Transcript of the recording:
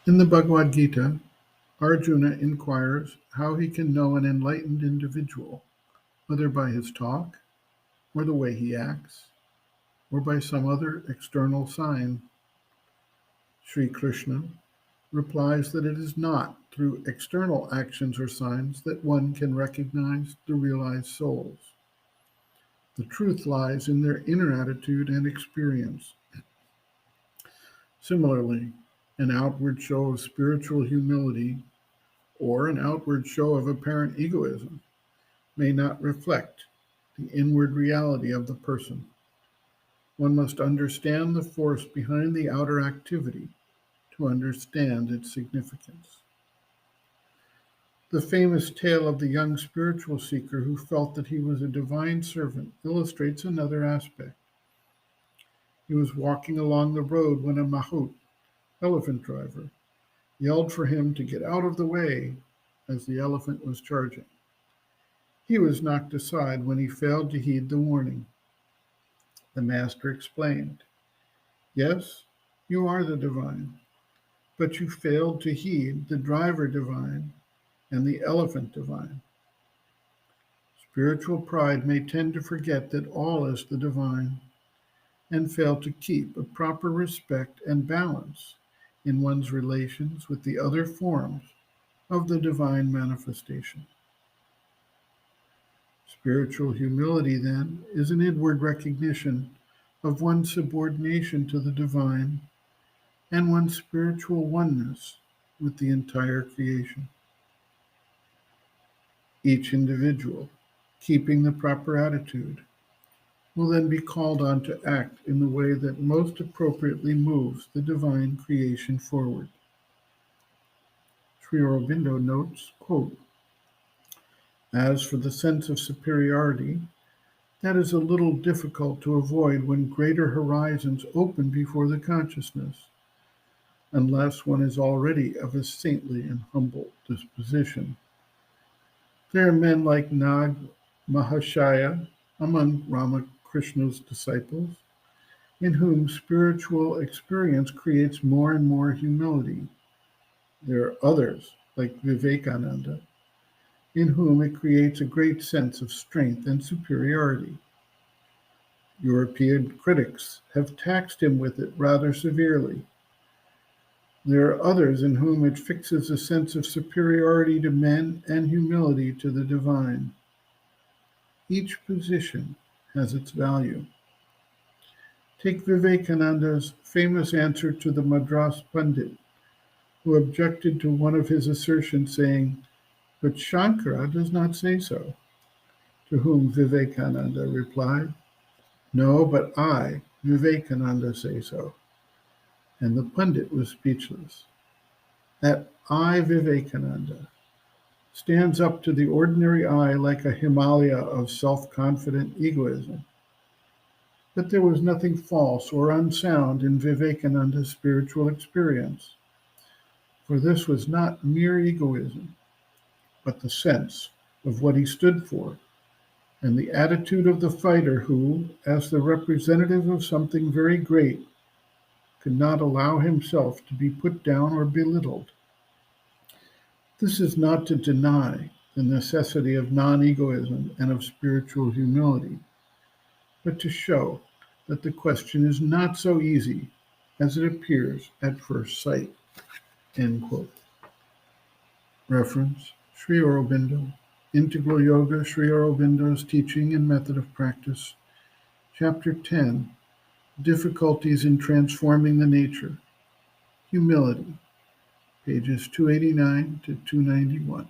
In the Bhagavad Gita, Arjuna inquires how he can know an enlightened individual, whether by his talk, or the way he acts, or by some other external sign. Sri Krishna replies that it is not through external actions or signs that one can recognize the realized souls. The truth lies in their inner attitude and experience. Similarly, an outward show of spiritual humility or an outward show of apparent egoism may not reflect the inward reality of the person. One must understand the force behind the outer activity to understand its significance. The famous tale of the young spiritual seeker who felt that he was a divine servant illustrates another aspect. He was walking along the road when a mahout, elephant driver, yelled for him to get out of the way as the elephant was charging. He was knocked aside when he failed to heed the warning. The master explained, "Yes, you are the divine, but you failed to heed the driver divine and the elephant divine." Spiritual pride may tend to forget that all is the divine and fail to keep a proper respect and balance in one's relations with the other forms of the divine manifestation. Spiritual humility, then, is an inward recognition of one's subordination to the divine and one's spiritual oneness with the entire creation. Each individual, keeping the proper attitude, will then be called on to act in the way that most appropriately moves the divine creation forward. Sri Aurobindo notes, quote, "As for the sense of superiority, that is a little difficult to avoid when greater horizons open before the consciousness, unless one is already of a saintly and humble disposition. There are men like Nag Mahashaya among Ramakrishna's disciples, in whom spiritual experience creates more and more humility. There are others, like Vivekananda, in whom it creates a great sense of strength and superiority. European critics have taxed him with it rather severely. There are others in whom it fixes a sense of superiority to men and humility to the divine. Each position has its value. Take Vivekananda's famous answer to the Madras Pandit, who objected to one of his assertions, saying, 'But Shankara does not say so,' to whom Vivekananda replied, 'No, but I, Vivekananda, say so.' And the Pandit was speechless. That I, Vivekananda, stands up to the ordinary eye like a Himalaya of self-confident egoism. But there was nothing false or unsound in Vivekananda's spiritual experience, for this was not mere egoism, but the sense of what he stood for, and the attitude of the fighter who, as the representative of something very great, could not allow himself to be put down or belittled. This is not to deny the necessity of non-egoism and of spiritual humility, but to show that the question is not so easy as it appears at first sight." End quote. Reference, Sri Aurobindo, Integral Yoga, Sri Aurobindo's Teaching and Method of Practice, Chapter 10, Difficulties in Transforming the Nature, Humility, pages 289 to 291.